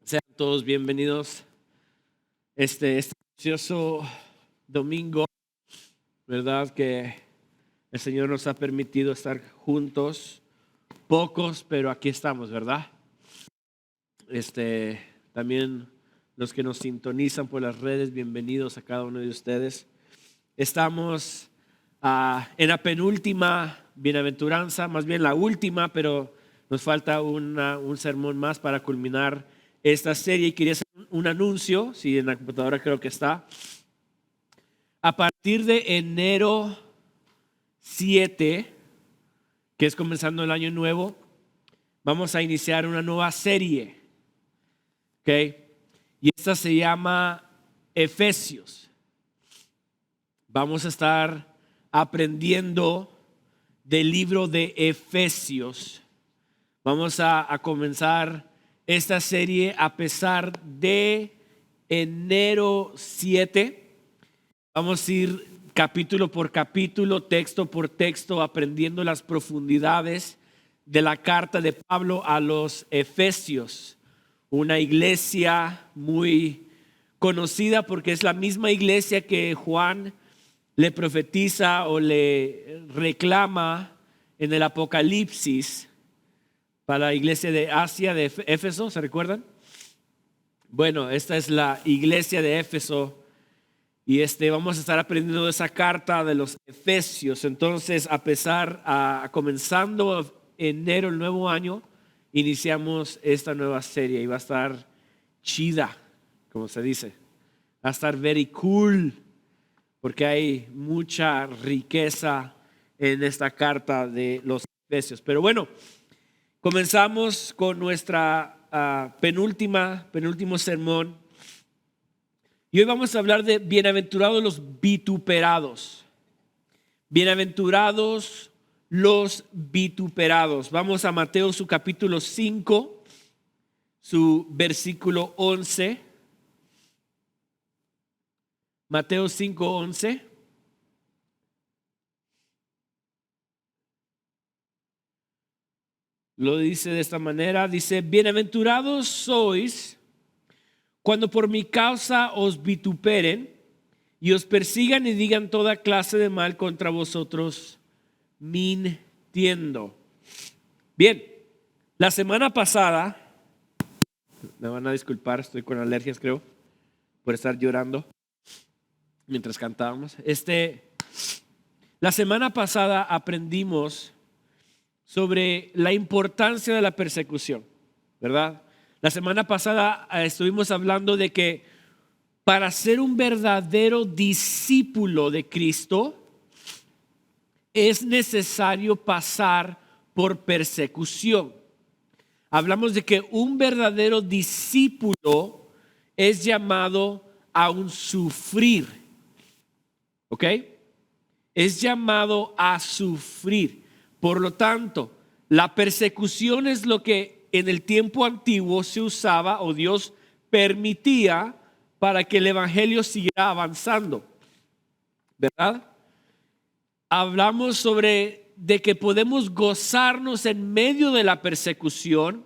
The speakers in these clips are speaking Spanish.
Sean todos bienvenidos este precioso domingo, ¿verdad? Que el Señor nos ha permitido estar juntos, pocos, pero aquí estamos, ¿verdad? También los que nos sintonizan por las redes, bienvenidos a cada uno de ustedes. Estamos en la penúltima bienaventuranza, más bien la última, pero nos falta un sermón más para culminar esta serie. Y quería hacer un anuncio, si en la computadora creo que está. A partir de enero 7, que es comenzando el año nuevo, vamos a iniciar una nueva serie, ¿ok? Y esta se llama Efesios. Vamos a estar aprendiendo del libro de Efesios. Vamos a comenzar esta serie a pesar de enero 7. Vamos a ir capítulo por capítulo, texto por texto, aprendiendo las profundidades de la carta de Pablo a los Efesios. Una iglesia muy conocida porque es la misma iglesia que Juan le profetiza o le reclama en el Apocalipsis para la iglesia de Asia, de Éfeso, ¿se recuerdan? Bueno, esta es la iglesia de Éfeso y vamos a estar aprendiendo de esa carta de los Efesios. Entonces, comenzando enero, el nuevo año, iniciamos esta nueva serie y va a estar chida, como se dice. Va a estar very cool, porque hay mucha riqueza en esta carta de los Efesios. Pero bueno, comenzamos con nuestra penúltimo sermón. Y hoy vamos a hablar de bienaventurados los vituperados. Bienaventurados los vituperados. Vamos a Mateo, su capítulo 5, su versículo 11. Mateo 5, 11. Lo dice de esta manera, dice: bienaventurados sois cuando por mi causa os vituperen y os persigan y digan toda clase de mal contra vosotros, mintiendo. Bien, la semana pasada, me van a disculpar, estoy con alergias creo, por estar llorando mientras cantábamos. La semana pasada aprendimos sobre la importancia de la persecución, ¿verdad? La semana pasada estuvimos hablando de que para ser un verdadero discípulo de Cristo es necesario pasar por persecución. Hablamos de que un verdadero discípulo es llamado a un sufrir, ¿ok? Es llamado a sufrir. Por lo tanto, la persecución es lo que en el tiempo antiguo se usaba o Dios permitía para que el evangelio siguiera avanzando, ¿verdad? Hablamos sobre de que podemos gozarnos en medio de la persecución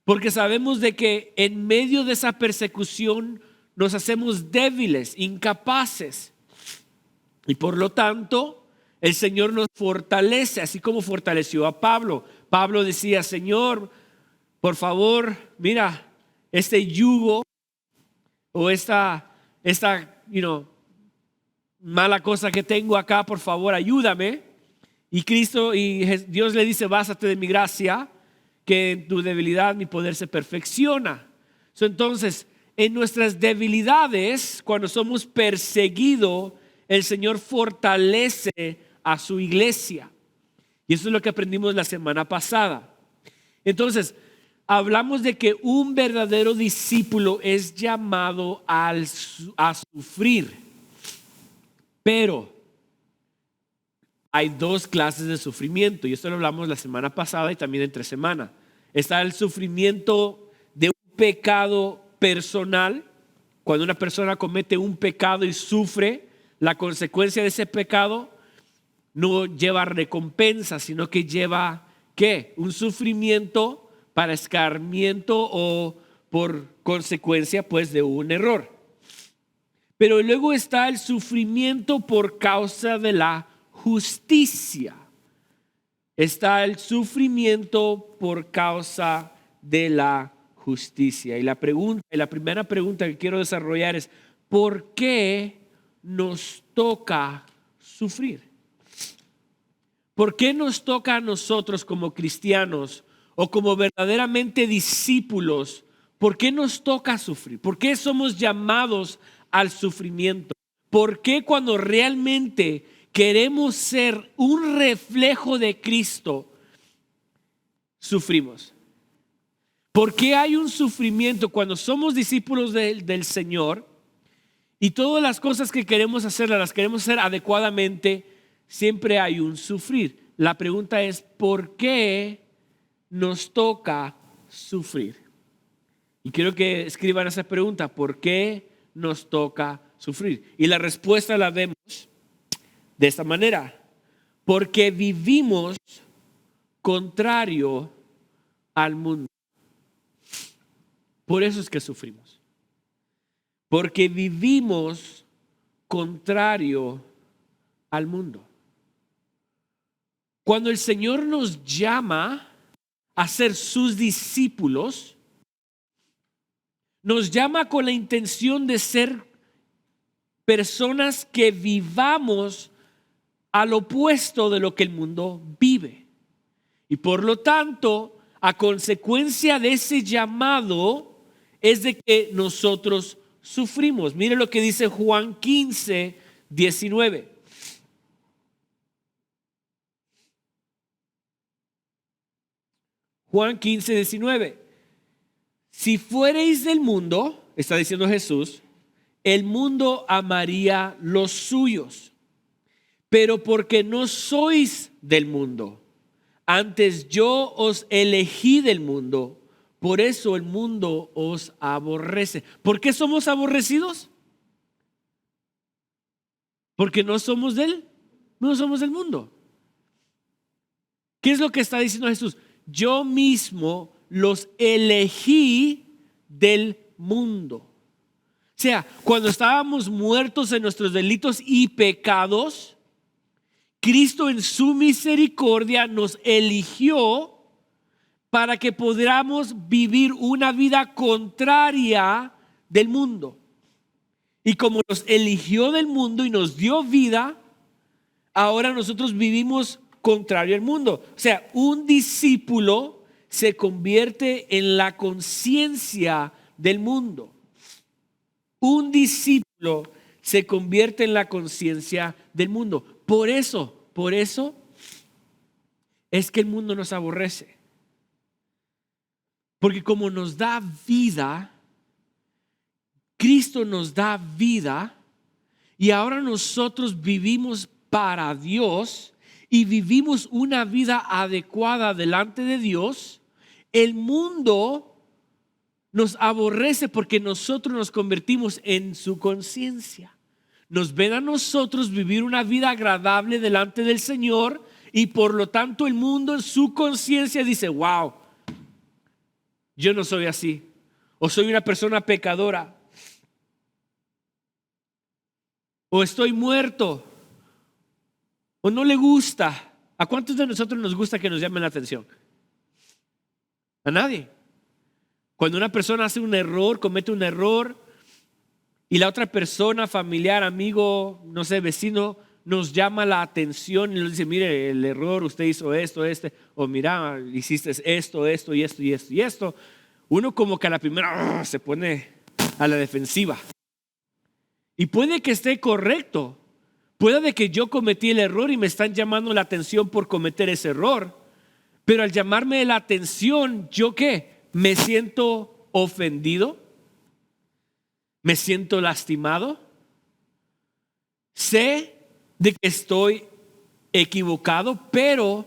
porque sabemos de que en medio de esa persecución nos hacemos débiles, incapaces, y por lo tanto el Señor nos fortalece, así como fortaleció a Pablo. Pablo decía: Señor, por favor, mira, este yugo o esta mala cosa que tengo acá, por favor, ayúdame. Y Dios le dice: básate de mi gracia, que en tu debilidad mi poder se perfecciona. Entonces, en nuestras debilidades, cuando somos perseguidos, el Señor fortalece a su iglesia. Y eso es lo que aprendimos la semana pasada. Entonces, hablamos de que un verdadero discípulo es llamado a sufrir. Pero hay dos clases de sufrimiento, y esto lo hablamos la semana pasada y también entre semana. Está el sufrimiento de un pecado personal, cuando una persona comete un pecado y sufre la consecuencia de ese pecado. No lleva recompensa, sino que lleva ¿qué? Un sufrimiento para escarmiento o por consecuencia pues de un error. Pero luego está el sufrimiento por causa de la justicia. Está el sufrimiento por causa de la justicia. Y la primera pregunta que quiero desarrollar es: ¿por qué nos toca sufrir? ¿Por qué nos toca a nosotros como cristianos o como verdaderamente discípulos? ¿Por qué nos toca sufrir? ¿Por qué somos llamados al sufrimiento? ¿Por qué cuando realmente queremos ser un reflejo de Cristo, sufrimos? ¿Por qué hay un sufrimiento cuando somos discípulos del Señor y todas las cosas que queremos hacer, las queremos hacer adecuadamente? Siempre hay un sufrir. La pregunta es: ¿por qué nos toca sufrir? Y quiero que escriban esa pregunta: ¿por qué nos toca sufrir? Y la respuesta la vemos de esta manera: porque vivimos contrario al mundo. Por eso es que sufrimos. Porque vivimos contrario al mundo. Cuando el Señor nos llama a ser sus discípulos, nos llama con la intención de ser personas que vivamos al opuesto de lo que el mundo vive. Y por lo tanto, a consecuencia de ese llamado es de que nosotros sufrimos. Mire lo que dice Juan 15, 19. Juan 15, 19. Si fuereis del mundo, está diciendo Jesús, el mundo amaría los suyos. Pero porque no sois del mundo, antes yo os elegí del mundo, por eso el mundo os aborrece. ¿Por qué somos aborrecidos? Porque no somos del mundo. ¿Qué es lo que está diciendo Jesús? Yo mismo los elegí del mundo. O sea, cuando estábamos muertos en nuestros delitos y pecados, Cristo en su misericordia nos eligió para que podamos vivir una vida contraria del mundo. Y como nos eligió del mundo y nos dio vida, ahora nosotros vivimos contrario al mundo. O sea, un discípulo se convierte en la conciencia del mundo. Un discípulo se convierte en la conciencia del mundo. Por eso es que el mundo nos aborrece. Porque como nos da vida, Cristo nos da vida y ahora nosotros vivimos para Dios y vivimos una vida adecuada delante de Dios, el mundo nos aborrece porque nosotros nos convertimos en su conciencia. Nos ven a nosotros vivir una vida agradable delante del Señor y por lo tanto el mundo en su conciencia dice: wow, yo no soy así, o soy una persona pecadora, o estoy muerto, o no le gusta. ¿A cuántos de nosotros nos gusta que nos llamen la atención? A nadie. Cuando una persona hace un error, comete un error, y la otra persona, familiar, amigo, no sé, vecino, nos llama la atención y nos dice: mire, el error, usted hizo esto, o mira, hiciste esto y esto. Uno como que a la primera se pone a la defensiva. Y puede que esté correcto. Puede que yo cometí el error y me están llamando la atención por cometer ese error. Pero al llamarme la atención, ¿yo qué? ¿Me siento ofendido? ¿Me siento lastimado? Sé de que estoy equivocado, pero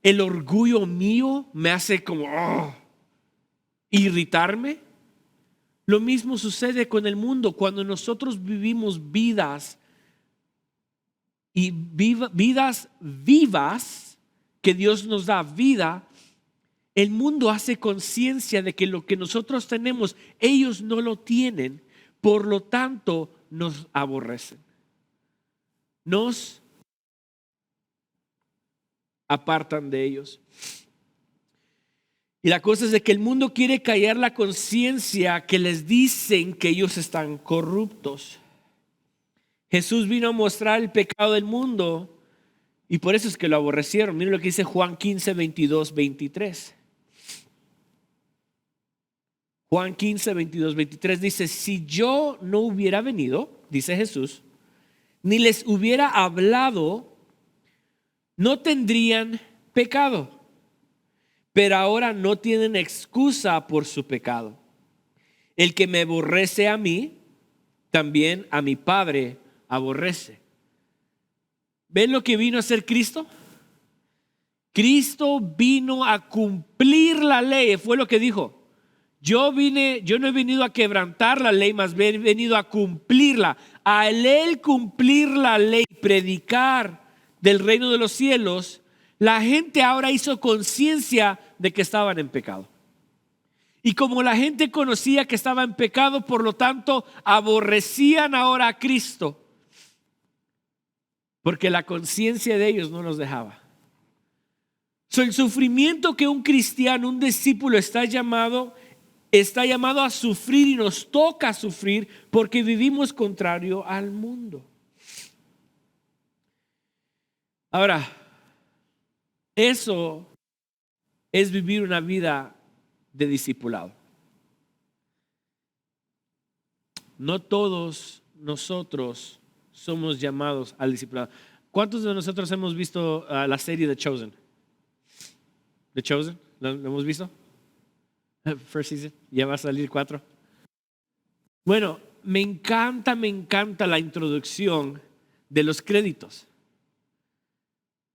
el orgullo mío me hace como irritarme. Lo mismo sucede con el mundo. Cuando nosotros vivimos vidas vidas vivas, que Dios nos da vida, El mundo hace conciencia de que lo que nosotros tenemos, ellos no lo tienen, por lo tanto nos aborrecen. Nos apartan de ellos. Y la cosa es de que el mundo quiere callar la conciencia que les dicen que ellos están corruptos. Jesús vino a mostrar el pecado del mundo y por eso es que lo aborrecieron. Miren lo que dice Juan 15, 22, 23. Juan 15, 22, 23 dice: si yo no hubiera venido, dice Jesús, ni les hubiera hablado, no tendrían pecado. Pero ahora no tienen excusa por su pecado. El que me aborrece a mí, también a mi Padre aborrece. ¿Ven lo que vino a hacer Cristo? Cristo vino a cumplir la ley, fue lo que dijo. Yo no he venido a quebrantar la ley, más bien he venido a cumplirla. Al él cumplir la ley, predicar del reino de los cielos, la gente ahora hizo conciencia de que estaban en pecado. Y como la gente conocía que estaba en pecado, por lo tanto, aborrecían ahora a Cristo. Porque la conciencia de ellos no los dejaba. El sufrimiento que un cristiano, un discípulo está llamado a sufrir y nos toca sufrir porque vivimos contrario al mundo. Ahora, eso es vivir una vida de discipulado. No todos nosotros somos llamados al discipulado. ¿Cuántos de nosotros hemos visto la serie The Chosen? The Chosen, ¿lo hemos visto? First season, ya va a salir 4. Bueno, me encanta la introducción de los créditos.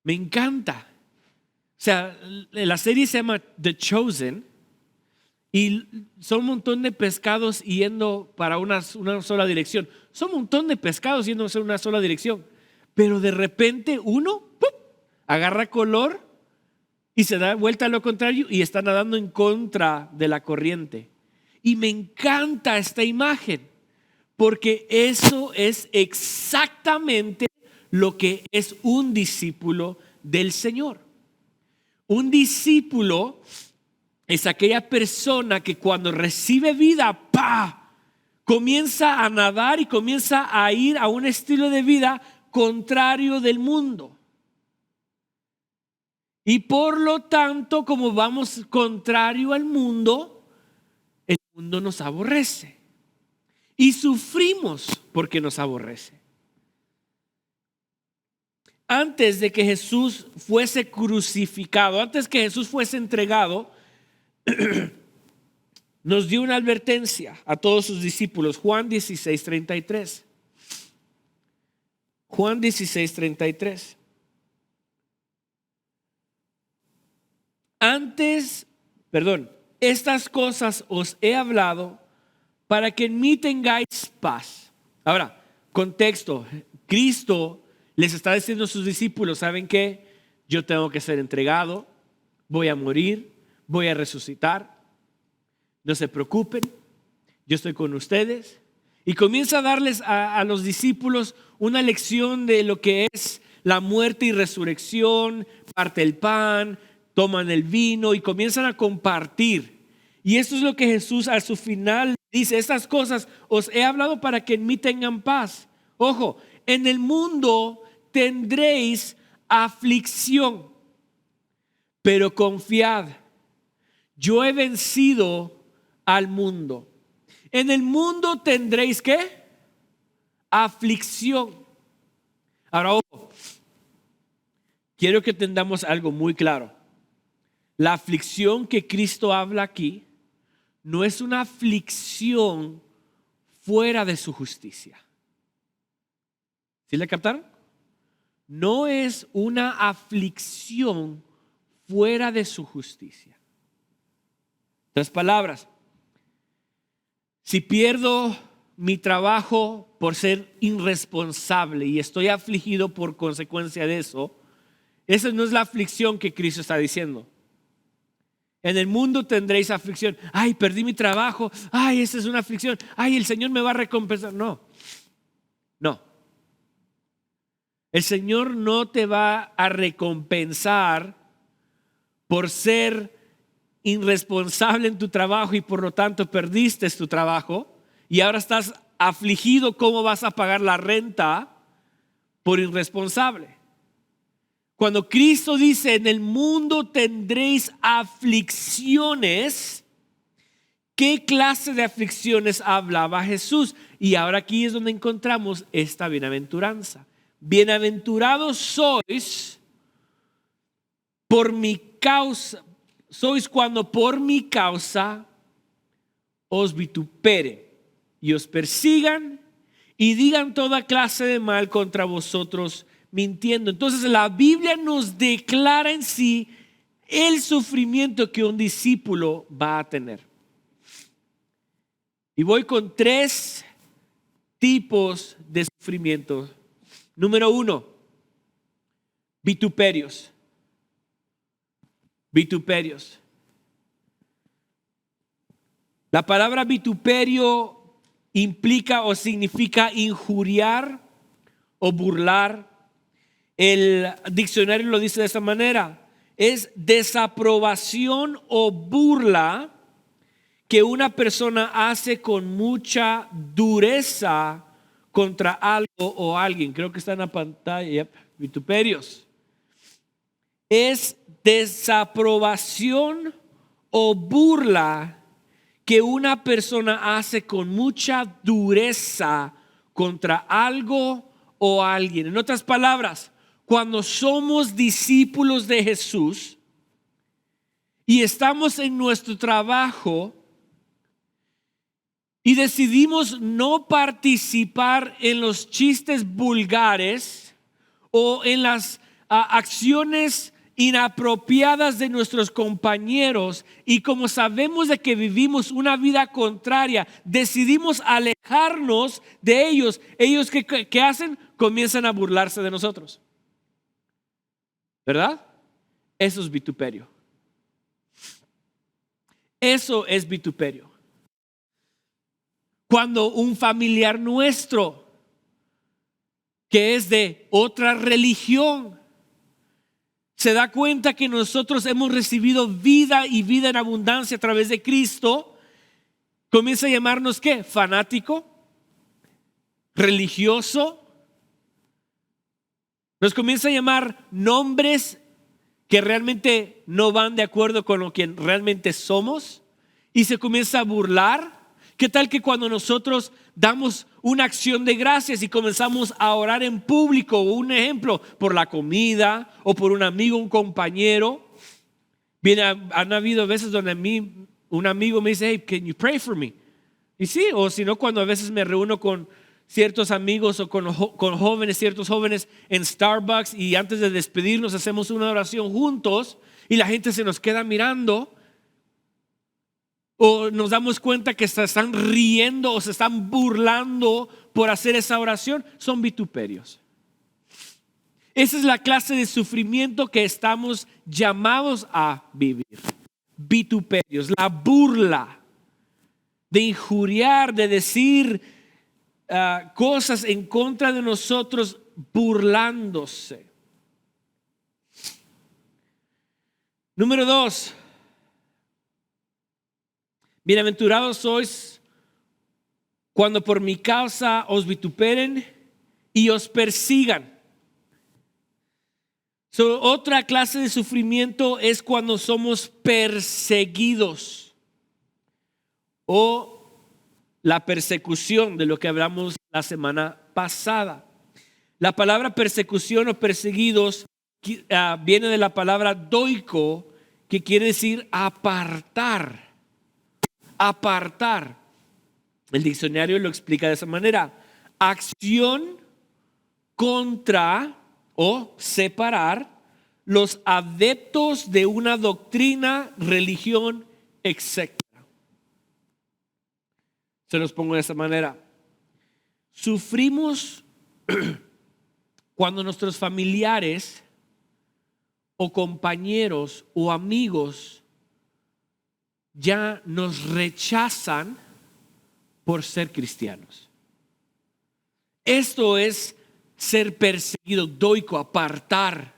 Me encanta. O sea, la serie se llama The Chosen y son un montón de pescados yendo para una sola dirección. Son un montón de pescados yendo en una sola dirección. Pero de repente uno ¡pum!, agarra color y se da vuelta a lo contrario y está nadando en contra de la corriente. Y me encanta esta imagen porque eso es exactamente lo que es un discípulo del Señor. Un discípulo es aquella persona que cuando recibe vida, comienza a nadar y comienza a ir a un estilo de vida contrario del mundo. Y por lo tanto, como vamos contrario al mundo, el mundo nos aborrece. Y sufrimos porque nos aborrece. Antes de que Jesús fuese crucificado, antes que Jesús fuese entregado, nos dio una advertencia a todos sus discípulos. Juan 16, 33. Juan 16, 33. Estas cosas os he hablado para que en mí tengáis paz. Ahora, contexto, Cristo les está diciendo a sus discípulos: ¿saben qué? Yo tengo que ser entregado, voy a morir, voy a resucitar. No se preocupen, yo estoy con ustedes. Y comienza a darles a los discípulos una lección de lo que es la muerte y resurrección. Parte el pan, toman el vino y comienzan a compartir. Y esto es lo que Jesús a su final dice: estas cosas os he hablado para que en mí tengan paz. Ojo, en el mundo tendréis aflicción, pero confiad, yo he vencido al mundo. En el mundo tendréis ¿qué? Aflicción. Ahora, ojo, quiero que entendamos algo muy claro. La aflicción que Cristo habla aquí no es una aflicción fuera de su justicia. ¿Sí le captaron? No es una aflicción fuera de su justicia. Otras palabras, si pierdo mi trabajo por ser irresponsable y estoy afligido por consecuencia de eso, esa no es la aflicción que Cristo está diciendo. En el mundo tendréis aflicción. Ay, perdí mi trabajo. Ay, esa es una aflicción. Ay, el Señor me va a recompensar. No, no. El Señor no te va a recompensar por ser irresponsable en tu trabajo y por lo tanto perdiste tu trabajo y ahora estás afligido cómo vas a pagar la renta por irresponsable. Cuando Cristo dice, en el mundo tendréis aflicciones, ¿qué clase de aflicciones hablaba Jesús? Y ahora aquí es donde encontramos esta bienaventuranza. Bienaventurados sois por mi causa, sois cuando por mi causa os vituperen y os persigan y digan toda clase de mal contra vosotros mintiendo. Entonces la Biblia nos declara en sí el sufrimiento que un discípulo va a tener. Y voy con 3 tipos de sufrimiento. Número 1, vituperios. Vituperios. La palabra vituperio implica o significa injuriar o burlar. El diccionario lo dice de esta manera: es desaprobación o burla que una persona hace con mucha dureza contra algo o alguien. Creo que está en la pantalla. Vituperios. Es desaprobación o burla que una persona hace con mucha dureza contra algo o alguien. En otras palabras, cuando somos discípulos de Jesús y estamos en nuestro trabajo y decidimos no participar en los chistes vulgares o en las acciones inapropiadas de nuestros compañeros, y como sabemos de que vivimos una vida contraria, decidimos alejarnos de ellos. Ellos ¿qué hacen? Comienzan a burlarse de nosotros, ¿verdad? Eso es vituperio. Eso es vituperio. Cuando un familiar nuestro que es de otra religión se da cuenta que nosotros hemos recibido vida y vida en abundancia a través de Cristo, comienza a llamarnos ¿qué? Fanático, religioso. Nos comienza a llamar nombres que realmente no van de acuerdo con lo que realmente somos y se comienza a burlar. ¿Qué tal que cuando nosotros damos una acción de gracias y comenzamos a orar en público, un ejemplo, por la comida o por un amigo, un compañero? Han habido veces donde un amigo me dice, hey, can you pray for me? Y sí, o si no, cuando a veces me reúno con ciertos amigos o con jóvenes, ciertos jóvenes en Starbucks, y antes de despedirnos hacemos una oración juntos y la gente se nos queda mirando. O nos damos cuenta que se están riendo o se están burlando por hacer esa oración. Son vituperios. Esa es la clase de sufrimiento que estamos llamados a vivir. Vituperios, la burla, de injuriar, de decir cosas en contra de nosotros, burlándose. Número 2. Bienaventurados sois cuando por mi causa os vituperen y os persigan. Otra clase de sufrimiento es cuando somos perseguidos, o la persecución, de lo que hablamos la semana pasada. La palabra persecución o perseguidos viene de la palabra doiko, que quiere decir apartar. Apartar. El diccionario lo explica de esa manera: acción contra o separar los adeptos de una doctrina, religión, etc. Se los pongo de esta manera. Sufrimos cuando nuestros familiares o compañeros o amigos ya nos rechazan por ser cristianos. Esto es ser perseguido, doico, apartar.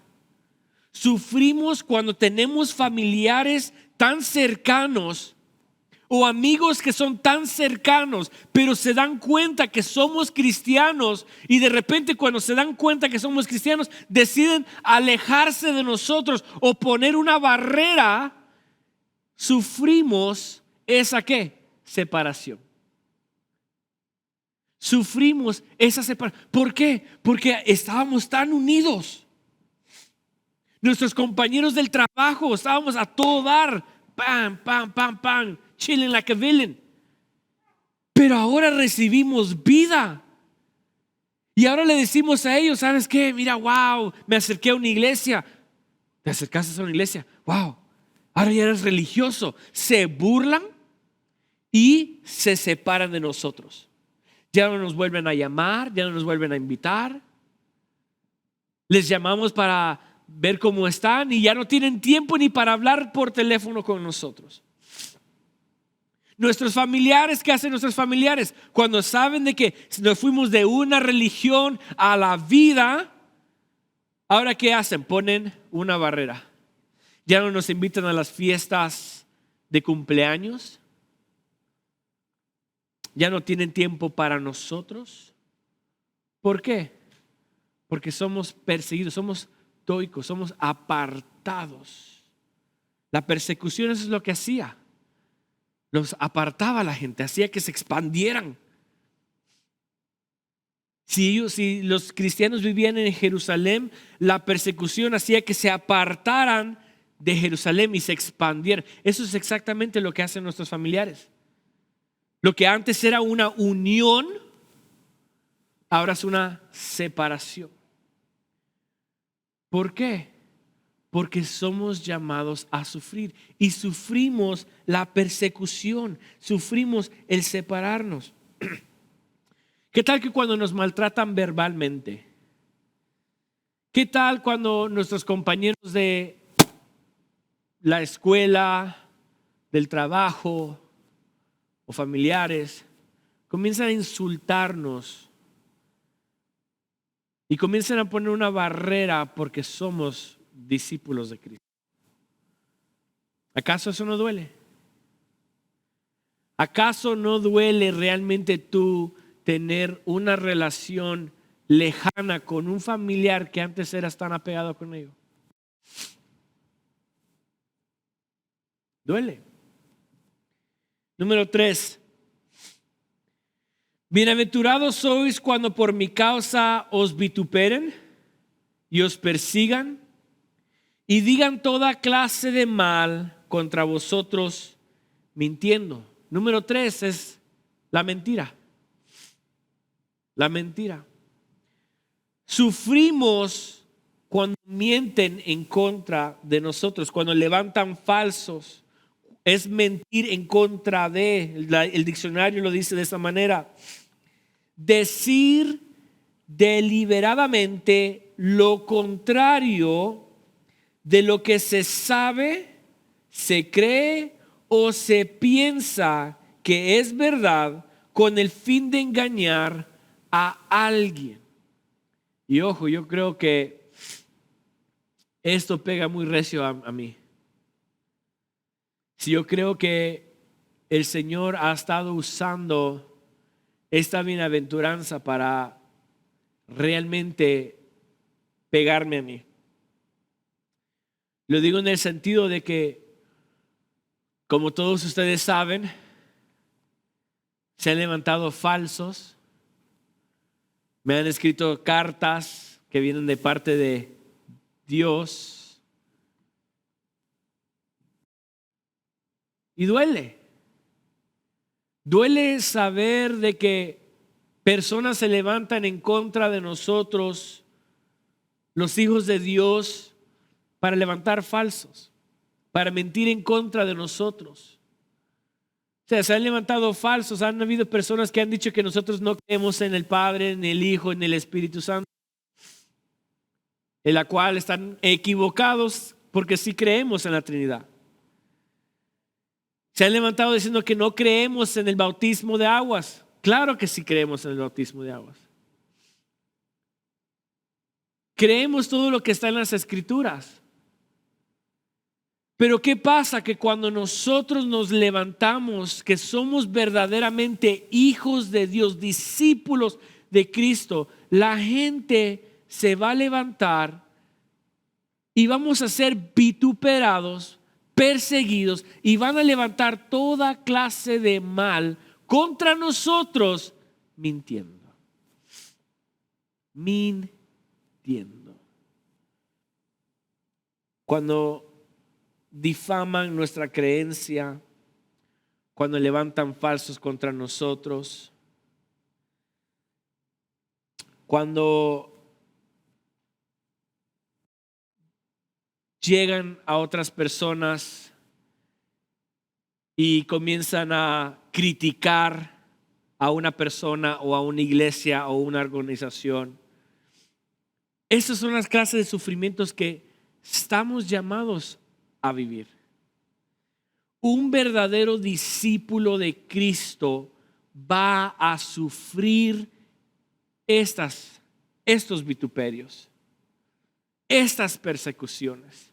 Sufrimos cuando tenemos familiares tan cercanos o amigos que son tan cercanos, pero se dan cuenta que somos cristianos y de repente cuando se dan cuenta que somos cristianos deciden alejarse de nosotros o poner una barrera. Sufrimos esa ¿qué? Separación. Sufrimos esa separación. ¿Por qué? Porque estábamos tan unidos. Nuestros compañeros del trabajo estábamos a todo dar. Pam, pam, pam, pam. Chilling like a villain. Pero ahora recibimos vida. Y ahora le decimos a ellos, ¿sabes qué? Mira, wow, me acerqué a una iglesia. ¿Te acercaste a una iglesia? Wow, ahora ya eres religioso. Se burlan y se separan de nosotros. Ya no nos vuelven a llamar, ya no nos vuelven a invitar. Les llamamos para ver cómo están y ya no tienen tiempo ni para hablar por teléfono con nosotros. Nuestros familiares, ¿qué hacen nuestros familiares? Cuando saben de que nos fuimos de una religión a la vida, ahora ¿qué hacen? Ponen una barrera. Ya no nos invitan a las fiestas de cumpleaños. Ya no tienen tiempo para nosotros. ¿Por qué? Porque somos perseguidos, somos estoicos, somos apartados. La persecución, eso es lo que hacía. Los apartaba a la gente, hacía que se expandieran. Si los cristianos vivían en Jerusalén, la persecución hacía que se apartaran de Jerusalén y se expandieran. Eso es exactamente lo que hacen nuestros familiares. Lo que antes era una unión, ahora es una separación. ¿Por qué? Porque somos llamados a sufrir y sufrimos la persecución, sufrimos el separarnos. ¿Qué tal que cuando nos maltratan verbalmente? ¿Qué tal cuando nuestros compañeros de la escuela, del trabajo o familiares comienzan a insultarnos y comienzan a poner una barrera porque somos discípulos de Cristo? ¿Acaso eso no duele? ¿Acaso no duele realmente tú tener una relación lejana con un familiar que antes eras tan apegado con ellos? Duele. Número 3. Bienaventurados sois cuando por mi causa os vituperen y os persigan y digan toda clase de mal contra vosotros mintiendo. Número 3 es la mentira. La mentira. Sufrimos cuando mienten en contra de nosotros, cuando levantan falsos. Es mentir en contra de. El diccionario lo dice de esta manera: decir deliberadamente lo contrario de lo que se sabe, se cree o se piensa que es verdad con el fin de engañar a alguien. Y ojo, yo creo que esto pega muy recio a mí. Si yo creo que el Señor ha estado usando esta bienaventuranza para realmente pegarme a mí. Lo digo en el sentido de que, como todos ustedes saben, se han levantado falsos, me han escrito cartas que vienen de parte de Dios y duele. Duele saber de que personas se levantan en contra de nosotros, los hijos de Dios, para levantar falsos, para mentir en contra de nosotros. O sea, se han levantado falsos, han habido personas que han dicho que nosotros no creemos en el Padre, en el Hijo, en el Espíritu Santo, en la cual están equivocados porque sí creemos en la Trinidad. Se han levantado diciendo que no creemos en el bautismo de aguas. Claro que sí creemos en el bautismo de aguas. Creemos todo lo que está en las Escrituras. Pero ¿qué pasa? Que cuando nosotros nos levantamos, que somos verdaderamente hijos de Dios, discípulos de Cristo, la gente se va a levantar y vamos a ser vituperados, perseguidos, y van a levantar toda clase de mal contra nosotros, mintiendo. Cuando difaman nuestra creencia, cuando levantan falsos contra nosotros, cuando llegan a otras personas y comienzan a criticar a una persona o a una iglesia o una organización. Esas son las clases de sufrimientos que estamos llamados a vivir. Un verdadero discípulo de Cristo va a sufrir estos vituperios, estas persecuciones.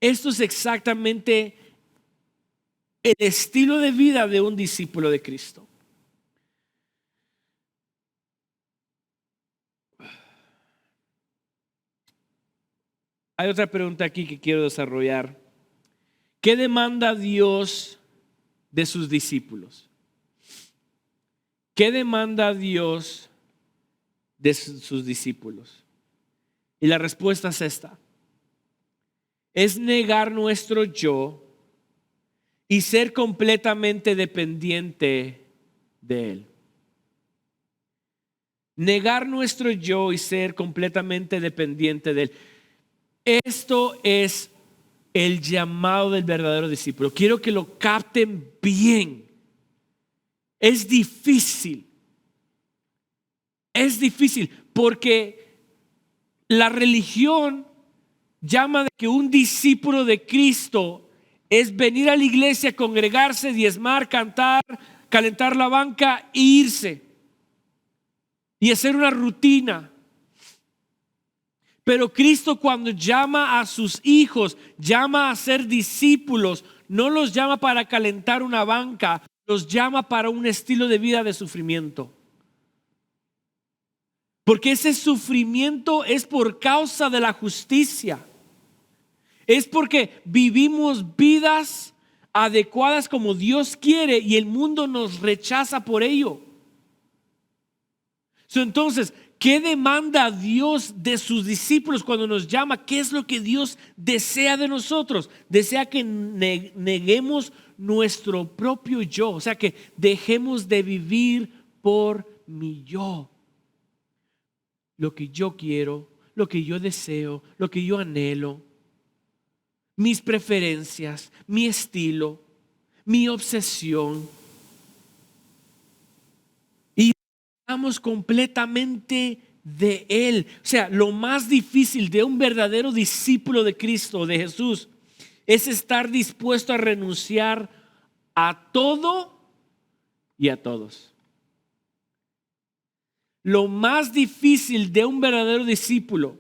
Esto es exactamente el estilo de vida de un discípulo de Cristo. Hay otra pregunta aquí que quiero desarrollar. ¿Qué demanda Dios de sus discípulos? ¿Qué demanda Dios de sus discípulos? Y la respuesta es esta. Es negar nuestro yo y ser completamente dependiente de Él. Negar nuestro yo y ser completamente dependiente de Él. Esto es el llamado del verdadero discípulo. Quiero que lo capten bien. Es difícil. Es difícil porque la religión llama de que un discípulo de Cristo es venir a la iglesia, congregarse, diezmar, cantar, calentar la banca e irse y hacer una rutina. Pero Cristo, cuando llama a sus hijos, llama a ser discípulos, no los llama para calentar una banca, los llama para un estilo de vida de sufrimiento. Porque ese sufrimiento es por causa de la justicia. Es porque vivimos vidas adecuadas como Dios quiere y el mundo nos rechaza por ello. Entonces, ¿qué demanda Dios de sus discípulos cuando nos llama? ¿Qué es lo que Dios desea de nosotros? Desea que neguemos nuestro propio yo, o sea, que dejemos de vivir por mi yo. Lo que yo quiero, lo que yo deseo, lo que yo anhelo, mis preferencias, mi estilo, mi obsesión. Y estamos completamente de Él. O sea, lo más difícil de un verdadero discípulo de Cristo, de Jesús, es estar dispuesto a renunciar a todo y a todos. Lo más difícil de un verdadero discípulo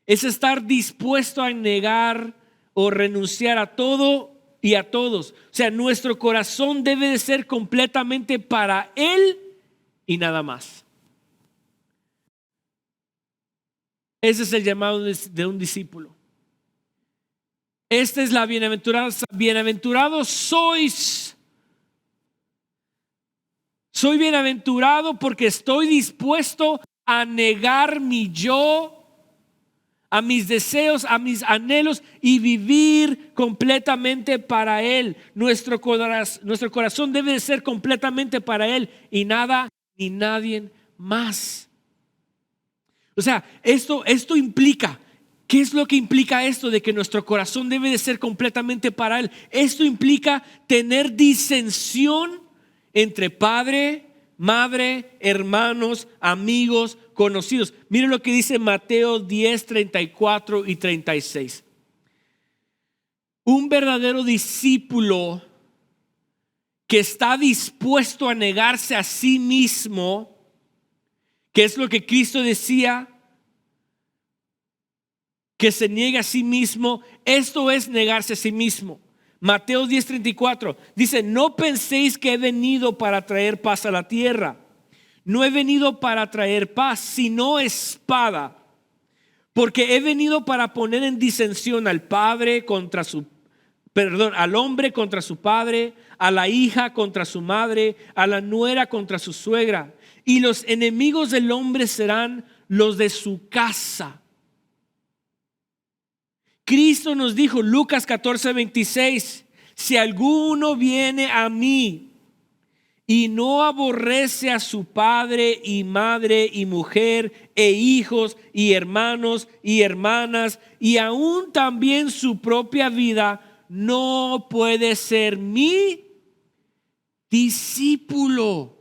es estar dispuesto a negar o renunciar a todo y a todos. O sea, nuestro corazón debe de ser completamente para Él y nada más. Ese es el llamado de un discípulo. Esta es la bienaventuranza. Bienaventurados sois. Soy bienaventurado porque estoy dispuesto a negar mi yo, a mis deseos, a mis anhelos y vivir completamente para Él. Nuestro corazón debe de ser completamente para Él y nada ni nadie más. O sea, esto implica, ¿qué es lo que implica esto de que nuestro corazón debe de ser completamente para Él? Esto implica tener disensión entre padre, madre, hermanos, amigos, conocidos. Miren lo que dice Mateo 10, 34 y 36. Un verdadero discípulo que está dispuesto a negarse a sí mismo, que es lo que Cristo decía, que se niegue a sí mismo. Esto es negarse a sí mismo. Mateo 10:34 dice: no penséis que he venido para traer paz a la tierra. No he venido para traer paz, sino espada. Porque he venido para poner en disensión al al hombre contra su padre, a la hija contra su madre, a la nuera contra su suegra. Y los enemigos del hombre serán los de su casa. Cristo nos dijo, Lucas 14:26, si alguno viene a mí y no aborrece a su padre y madre y mujer e hijos y hermanos y hermanas y aún también su propia vida, no puede ser mi discípulo.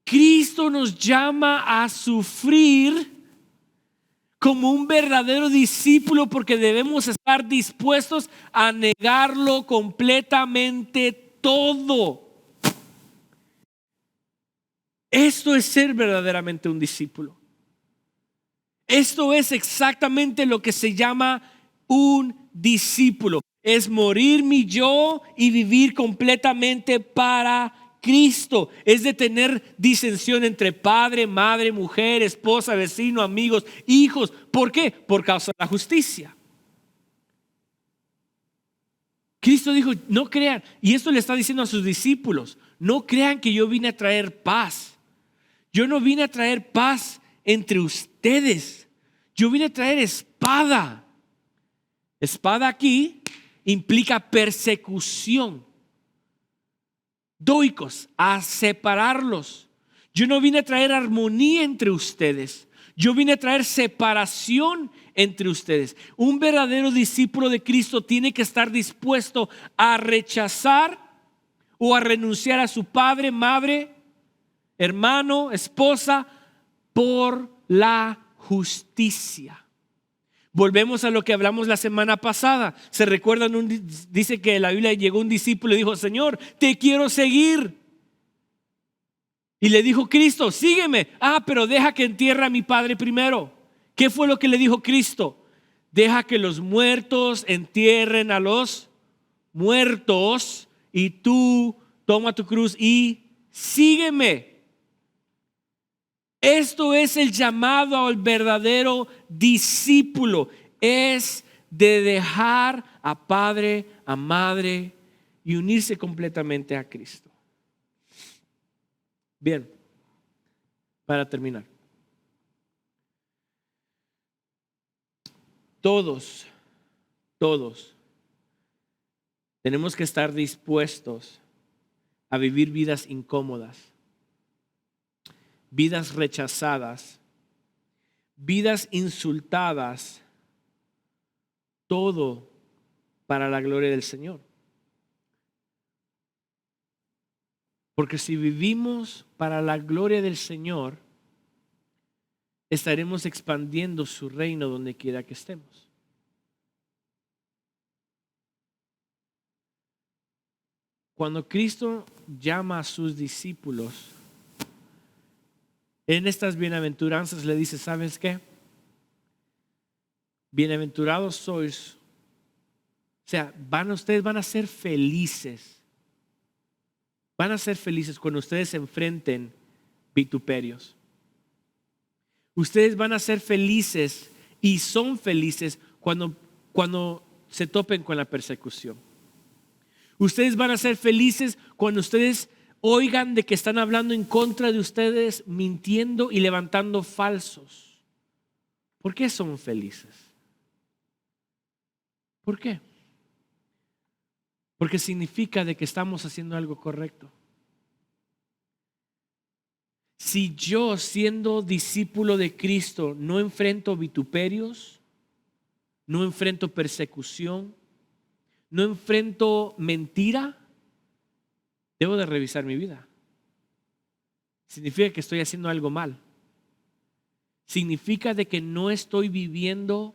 Cristo nos llama a sufrir como un verdadero discípulo, porque debemos estar dispuestos a negarlo completamente todo. Esto es ser verdaderamente un discípulo. Esto es exactamente lo que se llama un discípulo. Es morir mi yo y vivir completamente para Cristo. Es de tener disensión entre padre, madre, mujer, esposa, vecino, amigos, hijos. ¿Por qué? Por causa de la justicia. Cristo dijo, no crean, y esto le está diciendo a sus discípulos, no crean que yo vine a traer paz. Yo no vine a traer paz entre ustedes. Yo vine a traer espada. Espada aquí implica persecución. Doicos, a separarlos. Yo no vine a traer armonía entre ustedes. Yo vine a traer separación entre ustedes. Un verdadero discípulo de Cristo tiene que estar dispuesto a rechazar o a renunciar a su padre, madre, hermano, esposa, por la justicia. Volvemos a lo que hablamos la semana pasada. Se recuerdan, dice que en la Biblia llegó un discípulo y dijo, Señor, te quiero seguir. Y le dijo Cristo, sígueme. Pero deja que entierre a mi padre primero. ¿Qué fue lo que le dijo Cristo? Deja que los muertos entierren a los muertos y tú toma tu cruz y sígueme. Esto es el llamado al verdadero discípulo. Es de dejar a padre, a madre y unirse completamente a Cristo. Bien, para terminar. Todos tenemos que estar dispuestos a vivir vidas incómodas, vidas rechazadas, vidas insultadas, todo para la gloria del Señor. Porque si vivimos para la gloria del Señor, estaremos expandiendo su reino donde quiera que estemos. Cuando Cristo llama a sus discípulos, en estas bienaventuranzas le dice, ¿sabes qué? Bienaventurados sois. O sea, ustedes van a ser felices. Van a ser felices cuando ustedes se enfrenten vituperios. Ustedes van a ser felices y son felices cuando se topen con la persecución. Ustedes van a ser felices cuando ustedes oigan de que están hablando en contra de ustedes, mintiendo y levantando falsos. ¿Por qué son felices? ¿Por qué? Porque significa de que estamos haciendo algo correcto. Si yo, siendo discípulo de Cristo, no enfrento vituperios, no enfrento persecución, no enfrento mentira, debo de revisar mi vida. Significa que estoy haciendo algo mal. Significa de que no estoy viviendo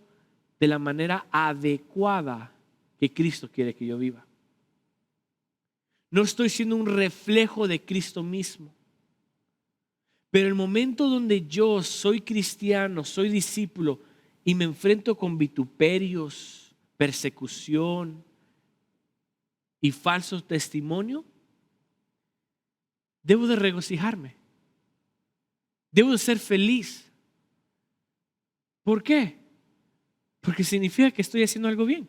de la manera adecuada que Cristo quiere que yo viva. No estoy siendo un reflejo de Cristo mismo. Pero el momento donde yo soy cristiano, soy discípulo y me enfrento con vituperios, persecución y falso testimonio, debo de regocijarme. Debo de ser feliz. ¿Por qué? Porque significa que estoy haciendo algo bien.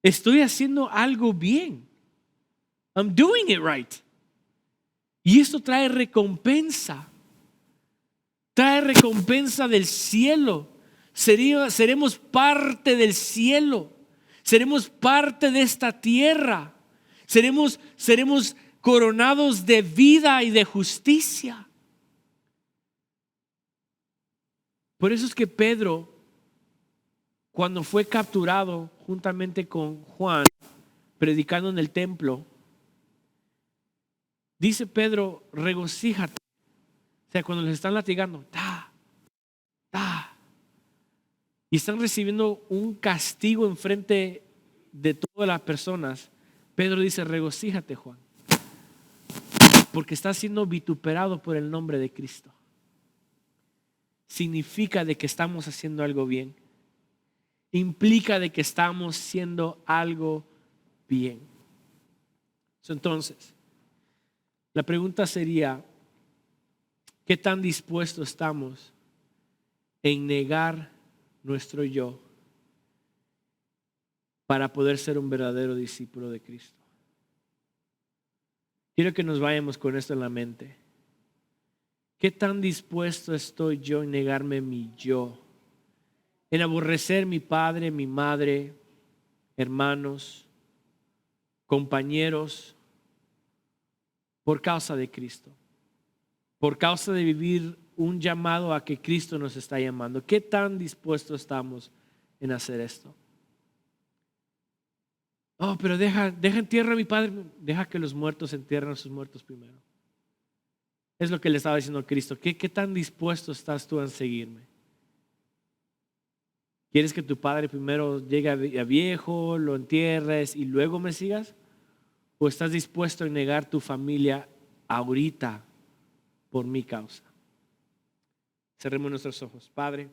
Estoy haciendo algo bien. I'm doing it right. Y esto trae recompensa. Trae recompensa del cielo. Seremos parte del cielo. Seremos parte de esta tierra. Seremos coronados de vida y de justicia. Por eso es que Pedro, cuando fue capturado juntamente con Juan, predicando en el templo, dice Pedro, regocíjate. O sea, cuando les están latigando, y están recibiendo un castigo enfrente de todas las personas, Pedro dice, regocíjate, Juan, porque estás siendo vituperado por el nombre de Cristo. Significa de que estamos haciendo algo bien. Implica de que estamos haciendo algo bien. Entonces, la pregunta sería, ¿qué tan dispuestos estamos en negar nuestro yo para poder ser un verdadero discípulo de Cristo? Quiero que nos vayamos con esto en la mente. ¿Qué tan dispuesto estoy yo en negarme mi yo? En aborrecer mi padre, mi madre, hermanos, compañeros, por causa de Cristo. Por causa de vivir un llamado a que Cristo nos está llamando. ¿Qué tan dispuestos estamos en hacer esto? Oh, pero deja entierro a mi padre. Deja que los muertos entierren a sus muertos primero. Es lo que le estaba diciendo a Cristo. ¿Qué tan dispuesto estás tú a seguirme? ¿Quieres que tu padre primero llegue a viejo, lo entierres y luego me sigas? ¿O estás dispuesto a negar tu familia ahorita por mi causa? Cerremos nuestros ojos. Padre,